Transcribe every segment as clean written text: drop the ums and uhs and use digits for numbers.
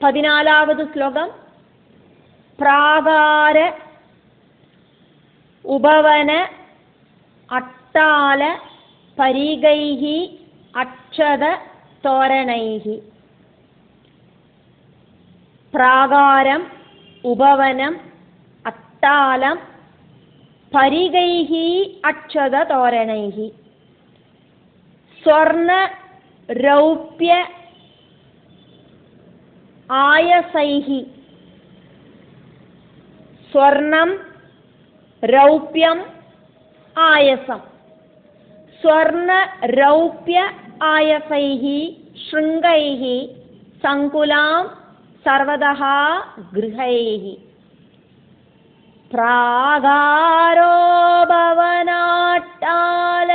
14வது ஸ்லோகம். பிராகார உபவன அட்டால பரிகைஹி அக்ஷத தோரணைஹி. பிராகாரம், உபவனம், அட்டாலம், பரிகைஹி அக்ஷத தோரணைஹி. ஸ்வர்ண ரௌப்ய ஆயசைஹி. ஸ்வர்ணம், ரௌப்யம், ஆயசம். ஸ்வர்ண ரௌப்ய ஆயசைஹி ஸ்ருங்கைஹி சங்குலாம் சர்வதஹ கிருஹைஹி. பிராகாரோ பவனாட்டால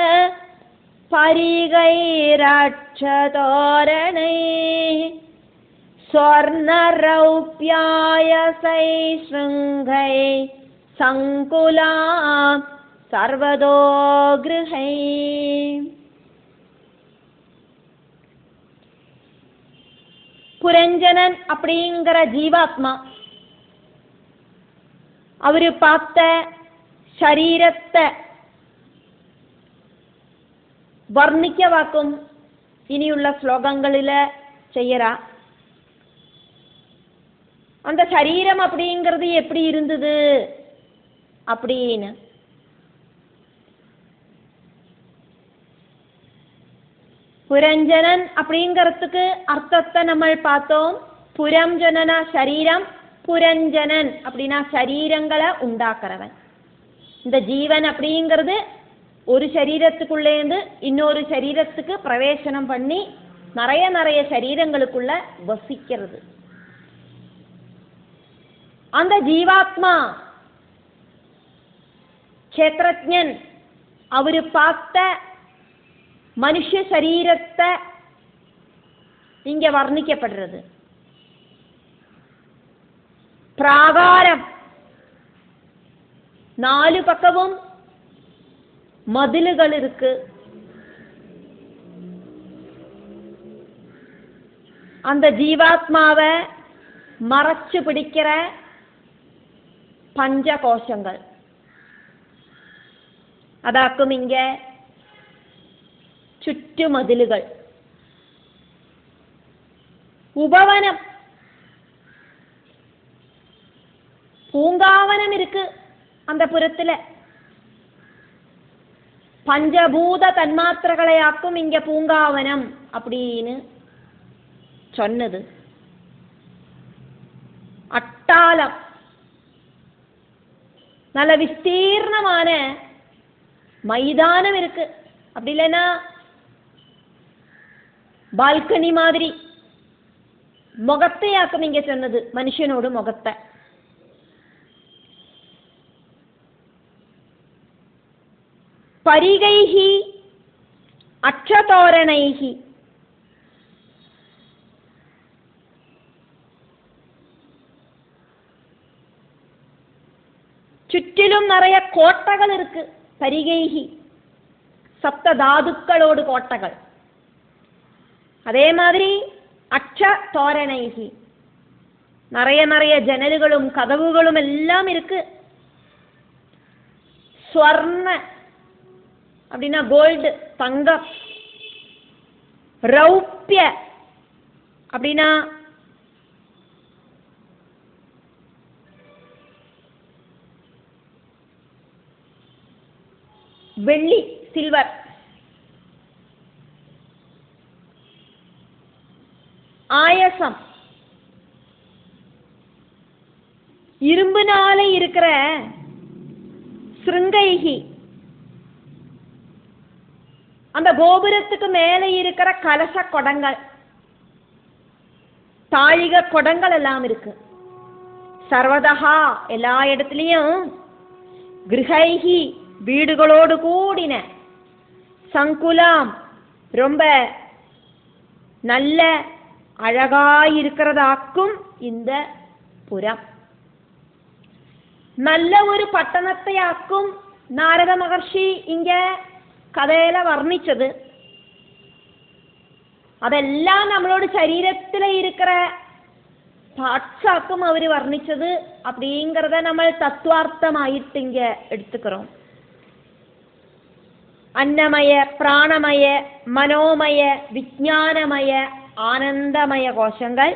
பரிகைரக்ஷதோரணைஹி ஸ்வர்ண ரௌப்யாயசை ஸ்ருங்கை சங்குலாம் சர்வதோ கிருஹை. புரஞ்சனன் அப்படிங்கிற ஜீவாத்மா அவரு பார்த்த ശരീരത്തെ വർണ്ണിക്കവാക്കും ഇനിയുള്ള ശ്ലോകങ്ങളില് செய்யறா. அந்த சரீரம் அப்படிங்கிறது எப்படி இருந்தது அப்படின்னு புரஞ்சனன் அப்படிங்கிறதுக்கு அர்த்தத்தை நம்ம பார்த்தோம். புரம் ஜனனா சரீரம், புரஞ்சனன் அப்படின்னா சரீரங்களை உண்டாக்குறவன். இந்த ஜீவன் அப்படிங்கிறது ஒரு சரீரத்துக்குள்ளேருந்து இன்னொரு சரீரத்துக்கு பிரவேசனம் பண்ணி நிறைய சரீரங்களுக்குள்ள வசிக்கிறது. அந்த ஜீவாத்மா க்ஷேத்ரஜன் அவரு பார்த்த மனுஷ சரீரத்தை இங்க வர்ணிக்கப்படுறது. பிராகாரம், 4 பக்கமும் மதில்கள் இருக்கு. அந்த ஜீவாத்மாவை மறைச்சு பிடிக்கிற பஞ்சகோஷங்கள் അതാക്കും ഇങ്ങ ചുറ്റുമതിലുകൾ. ഉപവനം, பூங்காவனம் இருக்கு அந்த புறத்துல. பஞ்சபூத தன்மாத்திரங்களையாக்கும் இங்க பூங்காவனம் அப்படின்னு சொன்னது. அட்டாலம், நல்ல விஸ்தீர்ணமான மைதானம் இருக்கு. அப்படி இல்லைன்னா பால்கனி மாதிரி முகத்தையாக்கும் இங்க சொன்னது, மனுஷனோட முகத்தை. பரிகைஹி அக்ஷதோரணைஹி, ചുറ്റിലും നിറയെ കോട്ടകൾ ഇருக்கு. പരിഗൈഹി, സപ്തധാതുക്കളോട് കോട്ടകൾ. അതേമാതിരി അക്ഷതോരണൈഹി, നിറയെ ജനലുകളും കതവുകളും എല്ലാം இருக்கு. സ്വർണ്ണ அப்படின்னா கோல்டு, தங்கம். ரௌப்ய அப்படின்னா வெள்ளி, சில்வர். ஆயசம், இரும்புனால இருக்கிற ஸ்ருங்கைஹி, அந்த கோபுரத்துக்கு மேலே இருக்கிற கலச கொடங்கள், தாழிக கொடங்கள் எல்லாம் இருக்கு. சர்வதஹா, எல்லா இடத்துலயும். கிருஹைஹி, வீடுகளோடு கூடின. சங்குலாம், ரொம்ப நல்ல அழகாயிருக்கிறதாக்கும் இந்த புறம். நல்ல ஒரு பட்டணத்தை ஆக்கும் நாரத மகர்ஷி இங்க கதையில வர்ணிச்சது. அதெல்லாம் நம்மளோட சரீரத்துல இருக்கிற பார்ட்ஸாக்கும் அவர் வர்ணிச்சது அப்படிங்கிறத நம்ம தத்துவார்த்தமாயிட்டு இங்க எடுத்துக்கிறோம். அன்னமய, பிராணமய, மனோமய, விஞ்ஞானமய, ஆனந்தமய கோஷங்கள்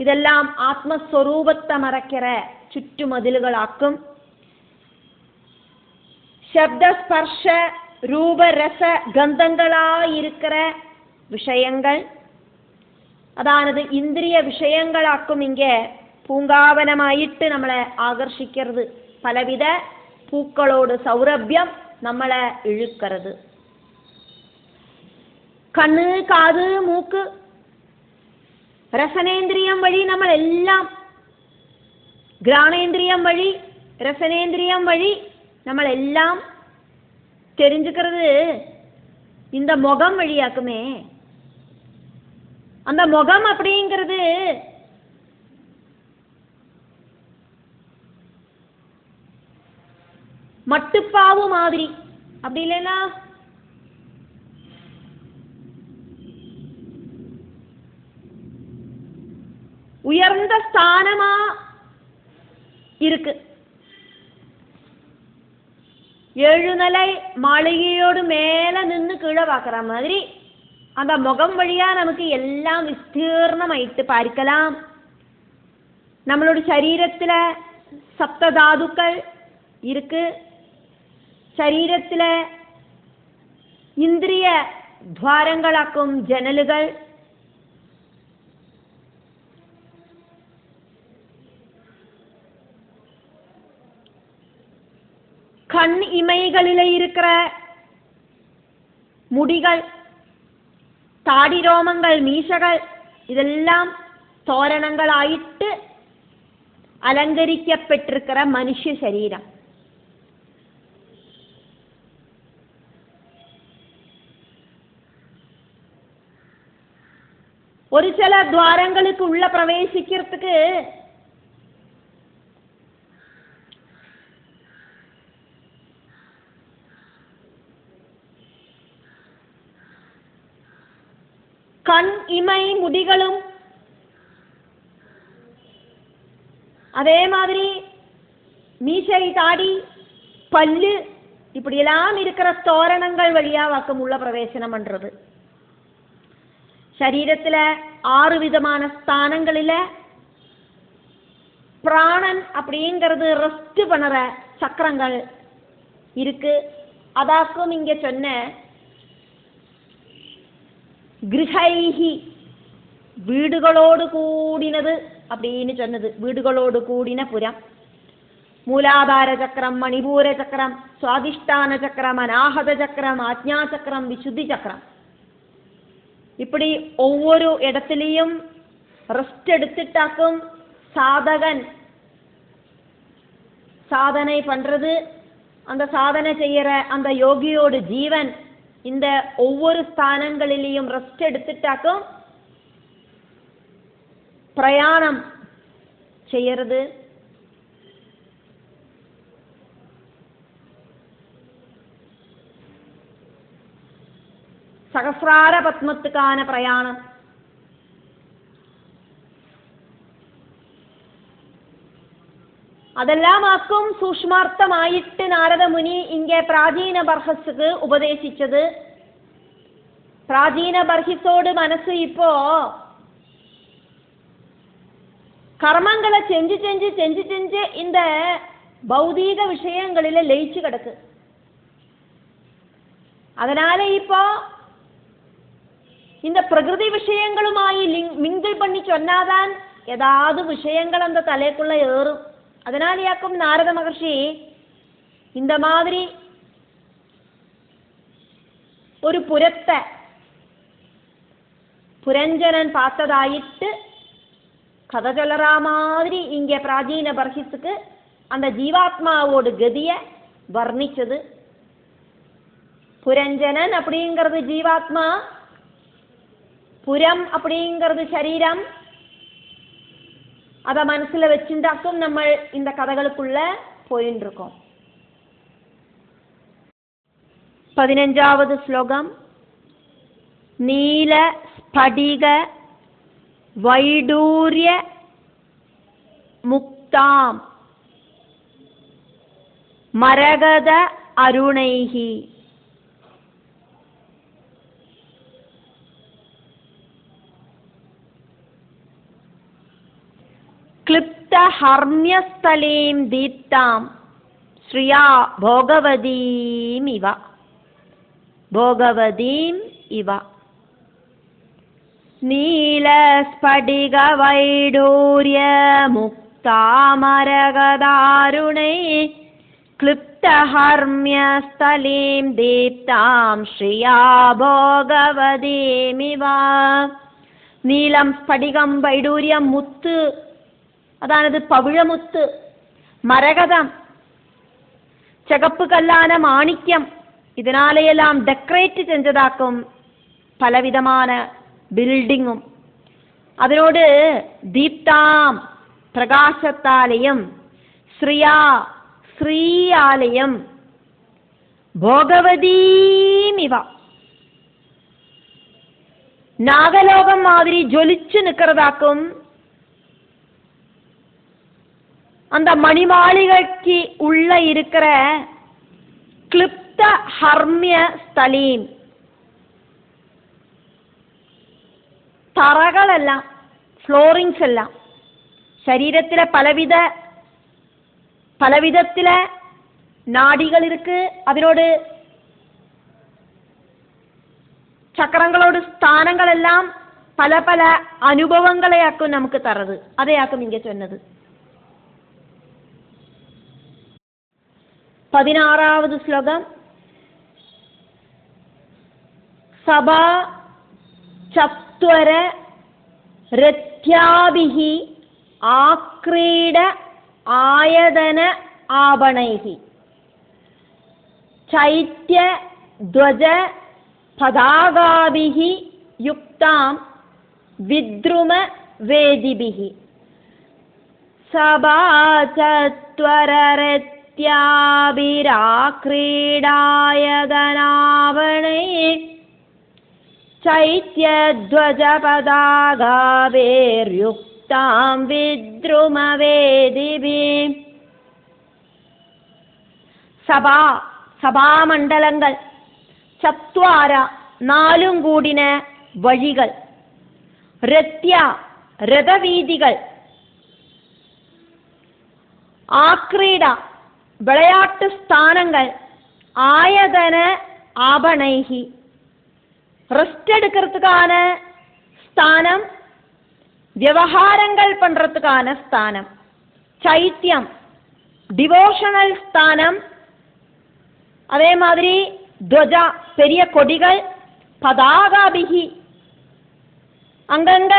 ഇതെല്ലാം ആത്മസ്വരൂപത്തെ മറയ്ക്കിற ചുറ്റുമതിലുകളാക്കും. ശബ്ദസ്പർശ രൂപരസ ഗന്ധങ്ങളായിരിக்கிற விஷயங்கள், അതാണത് ഇന്ദ്രിയ விஷயங்களாக்கும் இங்கே പൂങ്കാവനമായിട്ട് നമ്മളെ ആകർഷിக்கிறது. പലവിധ പൂക്കളോട് സൗരഭ്യം നമ്മളെ ഇഴുக்கிறது. കണ്ണ്, കാത്, മൂക്ക്, രസനേന്ദ്രിയം വഴി നമ്മളെല്ലാം, ഘ്രാണേന്ദ്രിയം വഴി, രസനേന്ദ്രിയം വഴി നമ്മളെല്ലാം தெரிஞ்சுக்கிறது இந்த முகம் வழியாக்குமே. அந்த முகம் அப்படிங்கிறது மட்டுப்பாவு மாதிரி, அப்படி இல்லைன்னா உயர்ந்த ஸ்தானமா இருக்கு. 7 நிலை மாளிகையோடு மேல நின்று கீழே பார்க்குற மாதிரி அந்த முகம் வழியா நமக்கு எல்லாம் விஸ்தீர்ணமாயிட்டு பார்க்கலாம். நம்மளோட சரீரத்துல சப்ததாதுக்கள் இருக்கு. சரீரத்துல இந்திரிய துவாரங்களாக்கும் ஜன்னலுகள், கண் இமைகளில இருக்கிற முடிகள், தாடி ரோமங்கள், மீசகள், இதெல்லாம் தோரணங்களாயிட்டு அலங்கரிக்கப்பட்டிருக்கிற மனுஷ சரீரம். ஒரு சில துவாரங்களுக்கு உள்ள பிரவேசிக்கிறதுக்கு கண் இமை முடிகளும், அதே மாதிரி மீசை, தாடி, பல்லு, இப்படியெல்லாம் இருக்கிற தோரணங்கள் வழியா வாக்கம் உள்ள பிரவேசனம் பண்றது. சரீரத்துல 6 விதமான ஸ்தானங்களில பிராணன் அப்படிங்கிறது ரெஸ்ட் பண்ணுற சக்கரங்கள் இருக்கு. அதாக்கும் இங்க சொன்ன கிரகைஹி, வீடுகளோடு கூடினது அப்படின்னு சொன்னது. வீடுகளோடு கூடின புறம். மூலாதார சக்கரம், மணிபூர சக்கரம், சுவாதிஷ்டான சக்கரம், அநாகத சக்கரம், ஆஜ்ஞா சக்கரம், விசுத்தி சக்கரம், இப்படி ஒவ்வொரு இடத்துலையும் ரெஸ்ட் எடுத்துட்டாக்கும் சாதகன் சாதனை பண்றது. அந்த சாதனை செய்யற அந்த யோகியோட ஜீவன் இந்த ஒவ்வொரு ஸ்தானங்களிலையும் ரெஸ்ட் எடுத்துட்டாக்கும் பிரயாணம் செய்யறது. சகசிரார பத்மத்துக்கான பிரயாணம். അതെല്ലാം ആക്കും സൂക്ഷ്മാർത്ഥമായിട്ട് നാരദമുനി ഇங்கே പ്രാചീന ബർഹസ്ക്ക് ഉപദേശിച്ചത്. പ്രാചീന ബർഹിസോട് മനസ്സ് ഇപ്പോ கர்மங்களை செஞ்சு செஞ்சு செஞ்சு செஞ்சு இந்த பௌதீக விஷயங்களில லயிச்சு கிடக்கு. அதனால இப்போ இந்த பிரகிருதி விஷயங்களுமாய் மிங்கிள் பண்ணி சொன்னாதான் ஏதாவது விஷயங்கள் அந்த தலைக்குள்ள ஏறும். அதனாலயாக்கும் நாரத மகர்ஷி இந்த மாதிரி ஒரு புறத்தை புரஞ்சனன் பார்த்ததாயிட்டு கதை சொல்லற மாதிரி இங்கே பிராச்சீன பர்ஹிஸுக்கு அந்த ஜீவாத்மாவோட கதியை வர்ணிச்சது. புரஞ்சனன் அப்படிங்கிறது ஜீவாத்மா, புறம் அப்படிங்கிறது சரீரம். அதை மனசுல வச்சுட்டாக்கும் நம்ம இந்த கதைகளுக்குள்ள போயின்னு இருக்கோம். 15வது ஸ்லோகம். நீல ஸ்படிக வைடூரிய முக்தாம் மரகத அருணைஹி. क्लिप्त हर्म्यस्थलीं दीप्तां श्रिया भोगवतीम् इव नीलस्फटिकवैडूर्यमुक्तामरगदारुणे क्लिप्त हर्म्यस्थलीं दीप्तां श्रिया भोगवतीम् इव. നീലം, സ്ഫടികം, വൈഡൂര്യം, മുത്ത്, അതാണത് പവിഴമുത്ത്, മരകതം, ചകപ്പ് കല്ലാന മാണിക്യം, ഇതിനാലെയെല്ലാം ഡെക്കറേറ്റ് ചെഞ്ചതാക്കും പലവിധமான ബിൽഡിങ്ങും. അതിനോട് ദീപ്താം പ്രകാശത്താലയം, ശ്രിയാ ശ്രീയാലയം, ഭോഗവതീമിവ நாகலோகம் மாதிரி ஜொலிச்சு நிக்கிறதாக்கும் அந்த மணிமாளிகைக்கு உள்ள இருக்கிற கிளிப்த ஹர்மிய ஸ்தலீம் തറകളെല്ലാം, ഫ്ലോറിങ്സ് എല്ലാം ശരീരത്തിലെ പലവിധത്തിലെ നാഡികൾ ഇருக்கு, അതിനോട് ചക്രങ്ങളോട് സ്ഥാനങ്ങളെല്ലാം പല പല അനുഭവങ്ങളെയാക്കും നമുക്ക് തറത്. അതെയാക്കും ഇങ്ങ ചൊന്നത്. 16ാவது ശ്ലോകം. സഭാ ചത്വര രഥ്യാഭിഹി ആക്രീഡ ആയതന ആഭണൈഹി ചൈത്യ ധ്വജ പതാകാഭിഹി യുക്താം വിദ്രുമ വേദിഭിഹി. സഭാ ചത്വര രഥ്യാഭിരാക്രീഡായതനാഭണൈഹി ചൈത്യധ്വജപതാകാഭിർയുക്താം വിദ്രുമവേദിഭിः. സഭാമണ്ഡലങ്ങൾ, ചത്വാര 4 കൂടിന വഴികൾ, രഥ്യ രഥവീതികൾ, ആക്രീഡ വിളയാട്ട് സ്ഥാനങ്ങൾ, ആയതന ആഭണൈഹി ரெஸ்ட் எடுக்கிறதுக்கான ஸ்தானம், விவகாரங்கள் பண்றதுக்கான ஸ்தானம், சைத்தியம் டிவோஷனல் ஸ்தானம், அதே மாதிரி துவஜா பெரிய கொடிகள், பதாகாபிகி அங்கங்க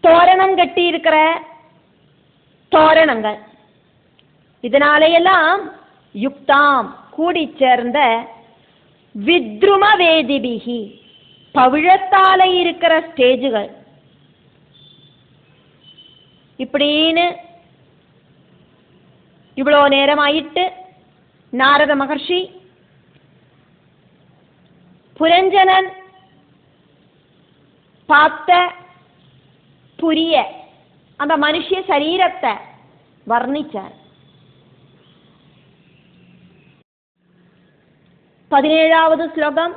தோரணம் கட்டி இருக்கிற தோரணங்கள், இதனாலேயெல்லாம் யுக்தாம் கூடி சேர்ந்த வித்ரும வேதிபிகி பவிழத்தால இருக்கிற ஸ்டேஜுகள். இப்படின்னு இவ்வளோ நேரமாயிட்டு நாரத மகர்ஷி புரஞ்சனன் பார்த்த புரிய அந்த மனுஷ சரீரத்தை வர்ணிச்சார். 17ാவது ശ്ലോകം.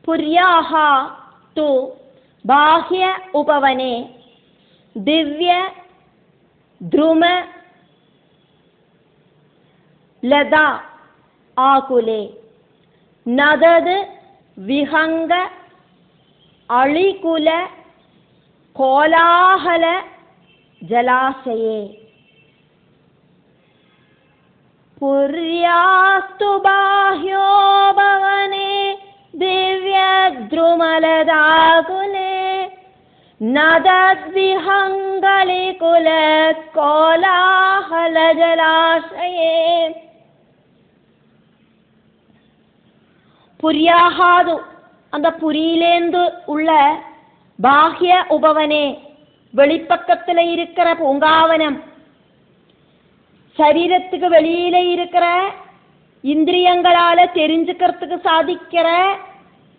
പുര്യാഹ തു ബാഹ്യ ഉപവനെ ദിവ്യ ദ്രുമ ലത ആകുലേ നദത് വിഹംഗ അളികുല കോലാഹല ജലാശയേ. പുര്യാസ്തു ബാഹ്യോ ഭവനെ ദിവ്യദ്രുമലതാകുലേ നദദ്വിഹംഗളികുല കോലാഹല ജലാശയേ. പുര്യാഹാതു அந்த புரியிலேந்து உள்ள பாஹ்ய உபவனே வெளிப்பக்கத்துல இருக்கிற பூங்காவனம், சரீரத்துக்கு வெளியில இருக்கிற இந்திரியங்களால தெரிஞ்சுக்கிறதுக்கு சாதிக்கிற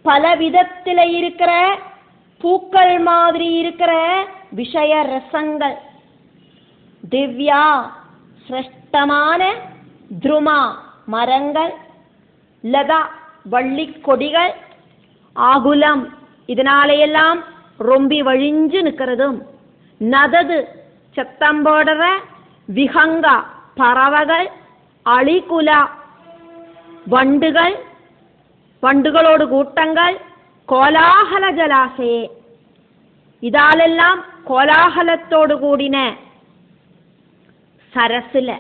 பல விதத்துல இருக்கிற பூக்கள் மாதிரி இருக்கிற விஷய ரசங்கள், திவ்யா சிரேஷ்டமான த்ருமா மரங்கள், லதா வள்ளிக்கொடிகள், ஆகுலம் இதனாலையெல்லாம் ரொம்பி வழிஞ்சு நிற்கிறதும், நதது சத்தம் போடுற, விஹங்கா பறவைகள், அழிகுல வண்டுகள், வண்டுகளோடு கூட்டங்கள், கோலாகல ஜலாசே இதாலெல்லாம் கோலாகலத்தோடு கூடின சரசுல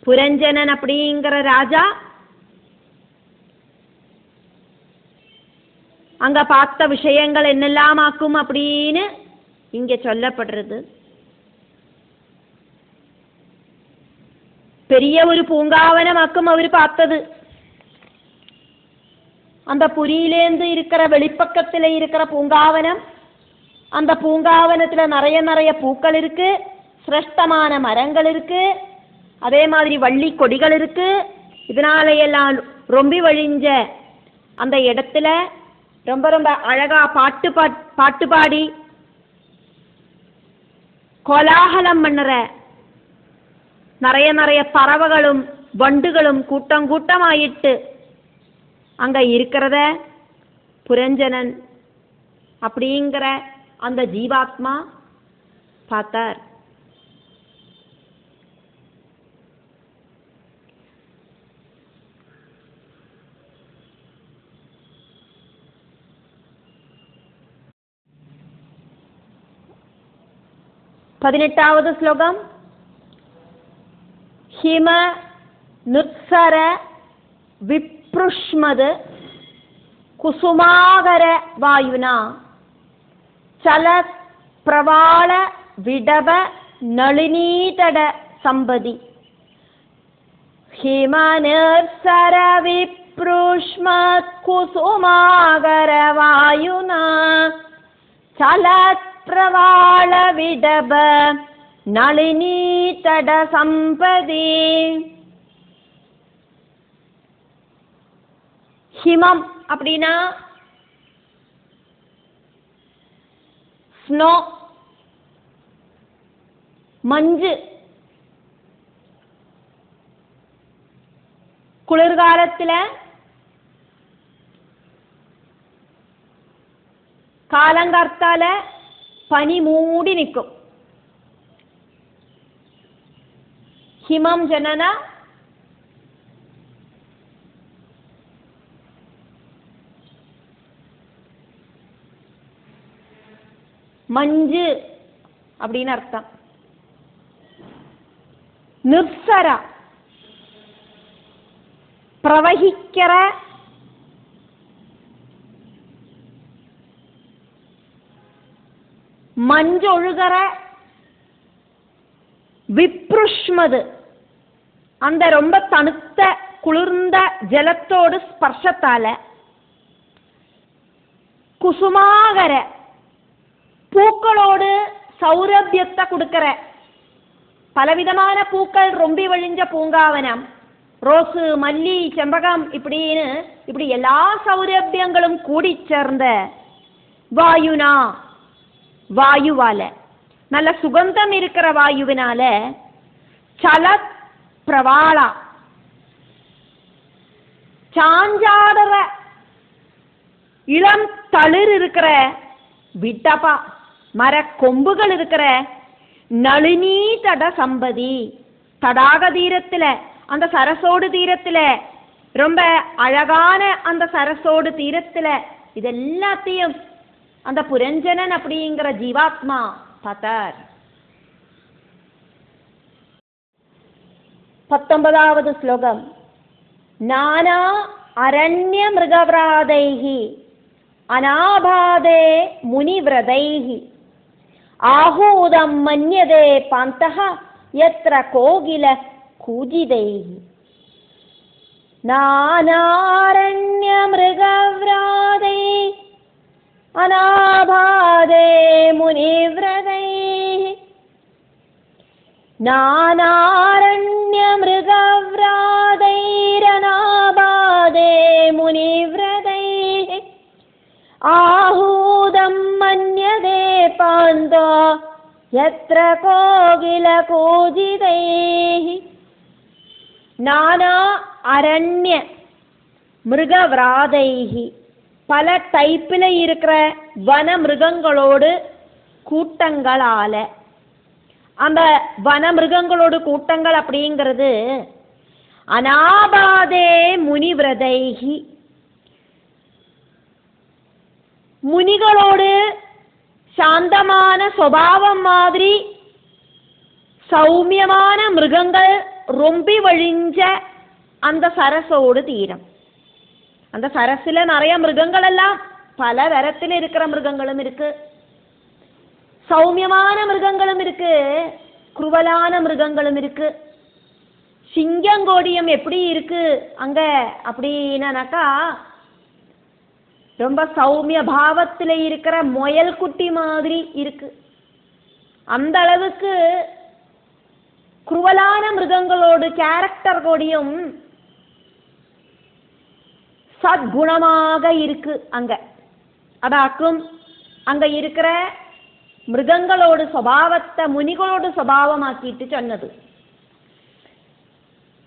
புரஞ்சனன் அப்படிங்கிற ராஜா அங்க பார்த்த விஷயங்கள் என்னெல்லாம் ஆக்கும் அப்படின்னு இங்க சொல்லப்படுறது. பெரிய ஒரு பூங்காவனமாக்கும் அவர் பார்த்தது. அந்த புரியிலேந்து இருக்கிற வெளிப்பக்கத்தில் இருக்கிற பூங்காவனம், அந்த பூங்காவனத்துல நிறைய பூக்கள் இருக்கு, சிரேஷ்டமான மரங்கள் இருக்கு, அதே மாதிரி வள்ளி கொடிகள் இருக்கு. இதனாலையெல்லாம் ரொம்பி வழிஞ்ச அந்த இடத்துல ரொம்ப ரொம்ப அழகா பாட்டு பாடி கோலாகலம் பண்ணுற நிறைய பறவைகளும் வண்டுகளும் கூட்டமாயிட்டு அங்க இருக்கிறத புரஞ்சனன் அப்படிங்கிற அந்த ஜீவாத்மா பார்த்தார். பதினெட்டாவது ஸ்லோகம். ஹிம நுத்சர விப்ருஷ்மது குசுமாகர வாயுனா சல பிரவாள விடப நளினீதட சம்பதி. ஹிம நுத்சர விப்ருஷ்மத் குசுமாகர வாயுனா சல பிரவாள விடப நளினீதட சம்பதி. ஹிமம் அப்படின்னா ஸ்னோ, மஞ்சு. குளிர்காலத்துல காலங்கார்த்தால பனி மூடி நிற்கும். ஹிமம் ஜனனா மஞ்சு அப்படின்னு அர்த்தம். நிர்சரா பிரவகிக்கிற, மஞ்சொழுகிற, விப்ருஷ்மது அந்த ரொம்ப தணுத்த குளிர்ந்த ஜலத்தோடு ஸ்பர்ஷத்தால, குசுமாகர பூக்களோடு சௌரபியத்தை கொடுக்கிற, பலவிதமான பூக்கள் ரொம்பி வழிஞ்ச பூங்காவனம், ரோஸு மல்லி செம்பகம் இப்படி எல்லா சௌரபியங்களும் கூடி சேர்ந்த வாயுனா வாயுவால, நல்ல சுகந்தம் இருக்கிற வாயுவினால, சல பிரவாளா சாஞ்சாடுற இளம் தளிர் இருக்கிற, விட்டபா மர கொம்புகள் இருக்கிற, நளினி தட சம்பதி தடாக தீரத்துல, அந்த சரசோடு தீரத்துல, ரொம்ப அழகான அந்த சரசோடு தீரத்துல இதெல்லாத்தையும் அந்த புரஞ்சனன் அப்படிங்கிற ஜீவாத்மா பார்த்தார். 19வது ஸ்லோகம். நானா அரண்ய மிருகவ்ராதைஹி அநாபாதே முனிவ்ரதைஹி ஆஹூதம் மன்யதே பாந்தஹ யத்ர கோகில கூஜிதைஹி. நானாரண்ய மிருகவ்ராதை அநாபாதே முனிவ்ரதைஹி நானாரண்ய மிருகவ்ராதைரநாபாதே முனிவ்ரதைஹி ஆஹூதம் மன்யதே பாந்தோ യത്ര കോകിലകൂജിതൈഹി നാനാ അരണ്യ மிருகவிராதைஹி பல டைப்பில் இருக்கிற வன மிருகங்களோடு கூட்டங்களால. அந்த வன மிருகங்களோடு கூட்டங்கள் அப்படிங்கிறது அநாபாதே முனிவிரதைஹி முனிகளோடு சாந்தமான சுபாவம் மாதிரி சௌமியமான மிருகங்கள் ரொம்பி வழிஞ்ச அந்த சரசோடு தீரம். அந்த சரசில் நிறைய மிருகங்கள் எல்லாம் பல தரத்தில் இருக்கிற மிருகங்களும் இருக்கு, சௌமியமான மிருகங்களும் இருக்கு, குருவலான மிருகங்களும் இருக்கு. சிங்கங்கோடியம் எப்படி இருக்கு அங்க அப்படின்னாக்கா, ரொம்ப சௌமிய பாவத்தில் இருக்கிற முயல் குட்டி மாதிரி இருக்கு. அந்த அளவுக்கு குருவலான மிருகங்களோடு கேரக்டர் கோடியும் சத்குணமாக இருக்கு அங்க. அதாக்கும் அங்க இருக்கிற மிருகங்களோடு சுபாவத்தை முனிகளோடு சுபாவமாக்கிட்டு சொன்னது.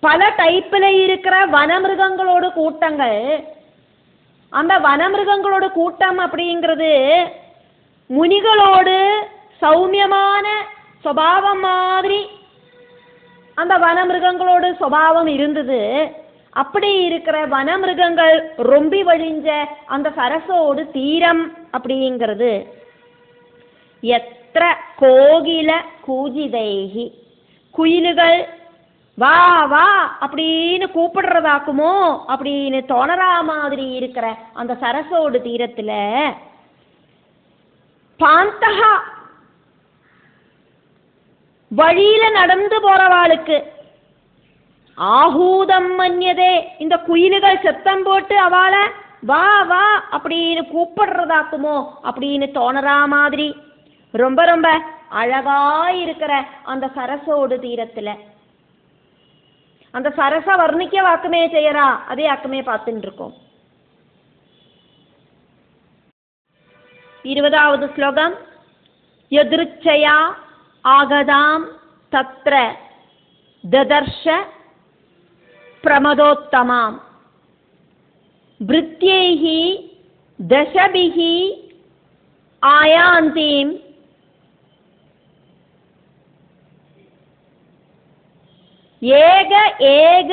பல டைப்பில் இருக்கிற வனமிருகங்களோடு கூட்டங்கள். அந்த வனமிருகங்களோட கூட்டம் அப்படிங்கிறது முனிகளோடு சௌமியமான சுபாவம் மாதிரி அந்த வனமிருகங்களோட சுபாவம் இருந்தது. அப்படி இருக்கிற வனமிருகங்கள் ரொம்பி வழிஞ்ச அந்த சரசோடு தீரம் அப்படிங்கிறது எத்திர கோகில கூஜிதைஹி குயிலுகள் வா வா அப்படின்னு கூப்பிடுறதாக்குமோ அப்படின்னு தோணரா மாதிரி இருக்கிற அந்த சரசோடு தீரத்துல பாந்தகா வழியில நடந்து போறவாளுக்கு ஆஹூதம் மன்யதே இந்த குயிலுகள் சத்தம் போட்டு அவளை வா வா அப்படின்னு கூப்பிடுறதாக்குமோ அப்படின்னு தோணரா மாதிரி ரொம்ப ரொம்ப அழகா இருக்கிற அந்த சரசோடு தீரத்துல அந்த சரச வர்ணிக்க வாக்குமே செய்யறா, அதே ஆக்குமே பார்த்துட்டு இருக்கோம். 20வது ஸ்லோகம். யதிருச்சயா ஆகதாம் தத்ர ததர்ஷ பிரமதோத்தமாம் வ்ருத்யைஹி தசபிஹி ஆயாந்தீம் ஏக ஏக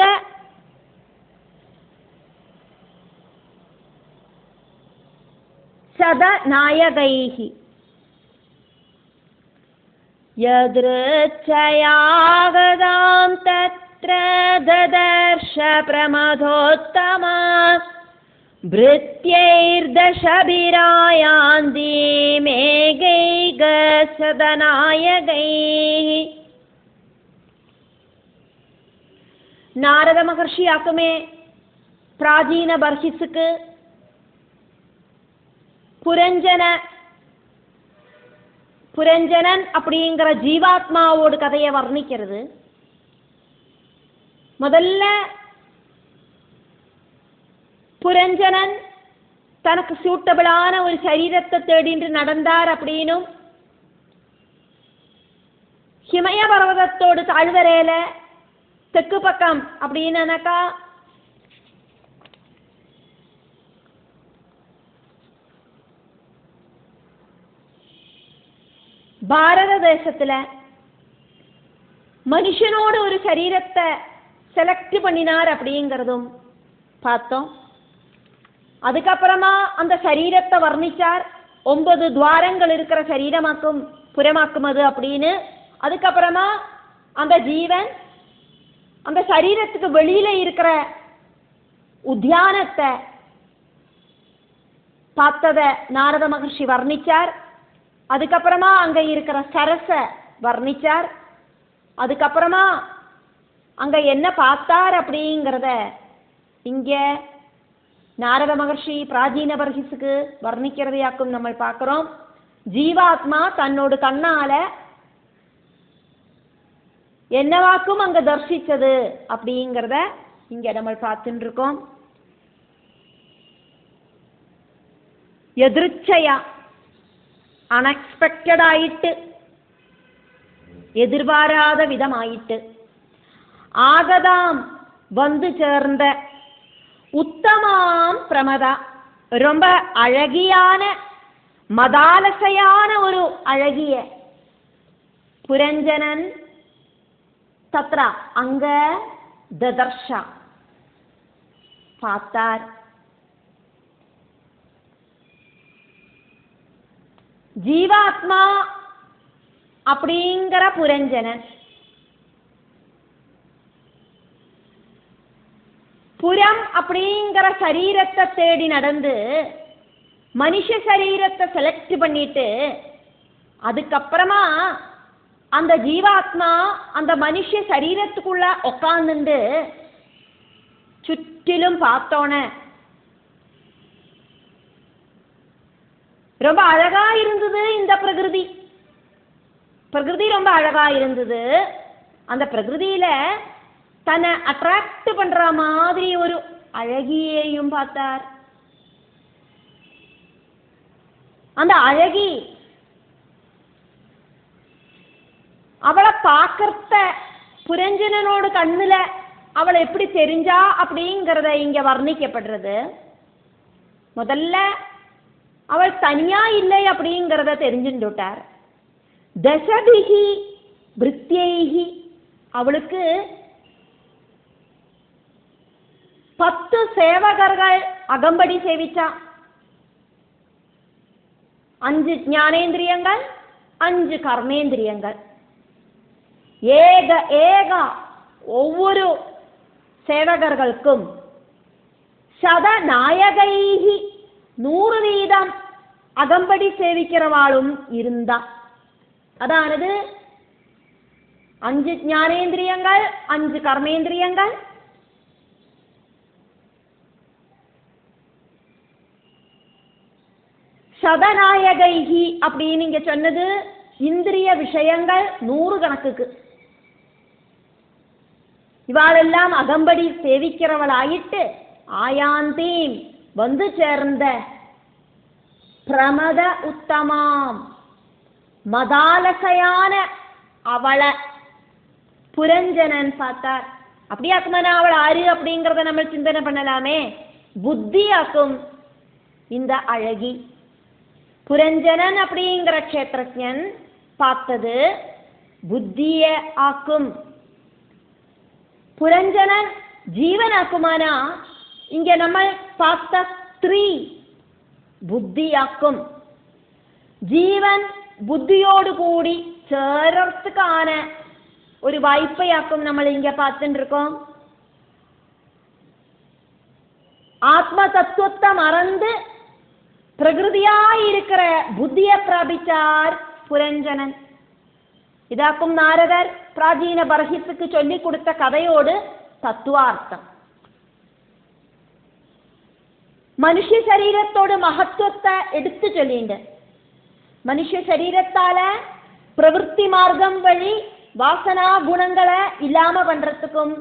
சதநாயகைஹி யத்ருச்சயாகதாம் தத்ர ததர்ஷ பிரமதோத்தமாம் வ்ருத்யைர்தசபிராயாந்தீம் ஏகைக சதநாயகைஹி. நாரத மகர்ஷி ஆக்குமே பிராச்சீன பர்ஹிஸுக்கு புரஞ்சனன் அப்படிங்கிற ஜீவாத்மாவோட கதையை வர்ணிக்கிறது. முதல்ல புரஞ்சனன் தனக்கு சூட்டபிளான ஒரு சரீரத்தை தேடின்று நடந்தார் அப்படின்னும் ஹிமய பர்வதத்தோடு தாழ்வரையில தெற்கு பக்கம் அப்படின்னாக்கா பாரத தேசத்துல மனுஷனோடு ஒரு சரீரத்தை செலக்ட் பண்ணினார் அப்படிங்கிறதும் பார்த்தோம். அதுக்கப்புறமா அந்த சரீரத்தை வர்ணிச்சார். 9 துவாரங்கள் இருக்கிற சரீரமாக்கும் புறமாக்கும் அது அப்படின்னு. அதுக்கப்புறமா அந்த ஜீவன் அந்த சரீரத்துக்கு வெளியில இருக்கிற உத்தியானத்தை பார்த்தத நாரத மகர்ஷி வர்ணிச்சார். அதுக்கப்புறமா அங்க இருக்கிற சரச வர்ணிச்சார். அதுக்கப்புறமா அங்க என்ன பார்த்தார் அப்படிங்கிறத இங்க நாரத மகர்ஷி பிராச்சீன பர்ஹிஸுக்கு வர்ணிக்கிறதையாக்கும் நம்ம பார்க்கிறோம். ஜீவாத்மா தன்னோட கண்ணால என்னவாக்கும் அங்க தர்சிச்சது அப்படிங்கிறத இங்க நம்ம பார்த்துட்டு இருக்கோம். எதிர்ச்சையா அன்எக்ஸ்பெக்டட் ஆயிட்டு எதிர்பாராத விதமாயிட்டு. ஆகதாம் வந்து சேர்ந்த உத்தமாம் பிரமதா, ரொம்ப அழகியான மதாலசையான ஒரு அழகிய புரஞ்சனன் தத்ரா அங்க ததர்ஷா பார்த்தார். ஜீவாத்மா அப்படிங்கிற புரஞ்சனன் புறம் அப்படிங்கிற சரீரத்தை தேடி நடந்து மனுஷ சரீரத்தை செலக்ட் பண்ணிட்டு அதுக்கப்புறமா அந்த ஜீவாத்மா அந்த மனுஷ சரீரத்துக்குள்ள உட்கார்ந்துண்டு சுற்றிலும் பார்த்தோன ரொம்ப அழகா இருந்தது. இந்த பிரகிருதி ரொம்ப அழகா இருந்தது. அந்த பிரகிருதியில தன்னை அட்ராக்ட் பண்ற மாதிரி ஒரு அழகியையும் பார்த்தார். அந்த அழகி அவளை பார்க்கறத புரஞ்சனனோட கண்ணுல அவளை எப்படி தெரிஞ்சா அப்படிங்கிறத இங்க வர்ணிக்கப்படுறது. முதல்ல அவள் தனியா இல்லை அப்படிங்கிறத தெரிஞ்சுட்டார். தசபிகி பிருத்யைகி, அவளுக்கு 10 சேவகர்கள் அகம்படி சேவிச்சா. 5 ஞானேந்திரியங்கள், 5 கர்மேந்திரியங்கள். ஏக ஒவ்வொரு சேவகர்களுக்கும் சதநாயகைகி 100 வீதம் அகம்படி சேவிக்கிறவாளும் இருந்தா. அதானது 5 ஞானேந்திரியங்கள், 5 கர்மேந்திரியங்கள், சதநாயகைகி அப்படின்னு இங்க சொன்னது இந்திரிய விஷயங்கள் 100 கணக்குக்கு. இவாளெல்லாம் அகம்படி சேவிக்கிறவளாயிட்டு ஆயாந்தீம் வந்து சேர்ந்த பிரமத உத்தமாம் மதாலசையான அவளை புரஞ்சனன் பார்த்தார். அப்படியாக்குமானா அவள் ஆறு அப்படிங்கிறத நம்ம சிந்தனை பண்ணலாமே. புத்தியாக்கும் இந்த அழகி. புரஞ்சனன் அப்படிங்கிற க்ஷேத்திரஜன் பார்த்தது புத்திய ஆக்கும். புரஞ்சனன் ஜீவனாக்குமானா இங்க நம்ம பார்த்த ஸ்திரீ புத்தியாக்கும். ஜீவன் புத்தியோடு கூடி ചേർത്തുകാന ഒരു വായ്പയാക്കും നമ്മൾ ഇങ്ങ பார்த்துருக்கோம். ஆத்ம தத்துவத்தை மறந்து பிரகிருதியாய் இருக்கிற புத்தியை பிராபிச்சார் புரஞ்சனன். இதாக்கும் நாரதர் பிராச்சீன பரஹித்துக்கு சொல்லி கொடுத்த கதையோடு தத்துவார்த்தம். മനുഷ്യ ശരീരത്തോട് മഹത്വത്തെ എടുത്തു ചൊല്ലിണ്ട്. മനുഷ്യ ശരീരത്താല പ്രവൃത്തി മാർഗം വഴി വാസനാ ഗുണങ്ങളെ ഇല്ലാമ പண்றதுக்கும்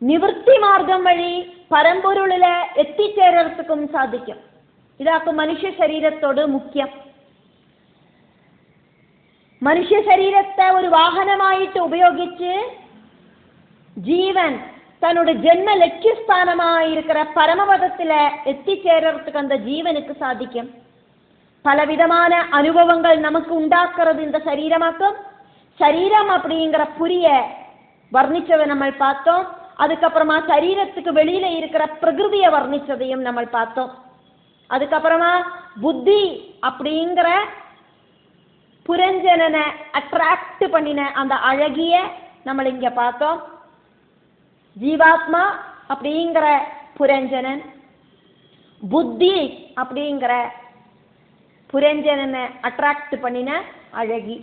നിവൃത്തി മാർഗം വഴി പരമ്പൊരുളിലെ എത്തിച്ചേരർക്കും സാധിക്കും. ഇതാക്കും മനുഷ്യ ശരീരത്തോട് മുഖ്യം. മനുഷ്യ ശരീരത്തെ ഒരു വാഹനമായിട്ട് ഉപയോഗിച്ച് ജീവൻ തന്നോട് ജന്മ ലക്ഷ്യസ്ഥാനമായിരിക്കുന്ന പരമപദത്തിലെ എത്തിച്ചേരർത്തുക്ക് அந்த ജീവனுக்கு സാധിക്കും. பலவிதமான அனுபவங்கள் நமக்கு உண்டாக்குறது இந்த சரீரமாக்கும். சரீரம் அப்படிங்கிற புரிய வர்ணிச்சதை நம்ம பார்த்தோம். அதுக்கப்புறமா சரீரத்துக்கு வெளியில இருக்கிற பிரகிருதியை வர்ணிச்சதையும் நம்ம பார்த்தோம். அதுக்கப்புறமா புத்தி அப்படிங்கிற புரஞ்சனனை அட்ராக்ட் பண்ணின அந்த அழகிய நம்ம இங்க பார்த்தோம். ஜீவாத்மா அப்படிங்கிற புரஞ்சனன், புத்தி அப்படிங்கிற புரஞ்சனனை அட்ராக்ட் பண்ணின அழகி.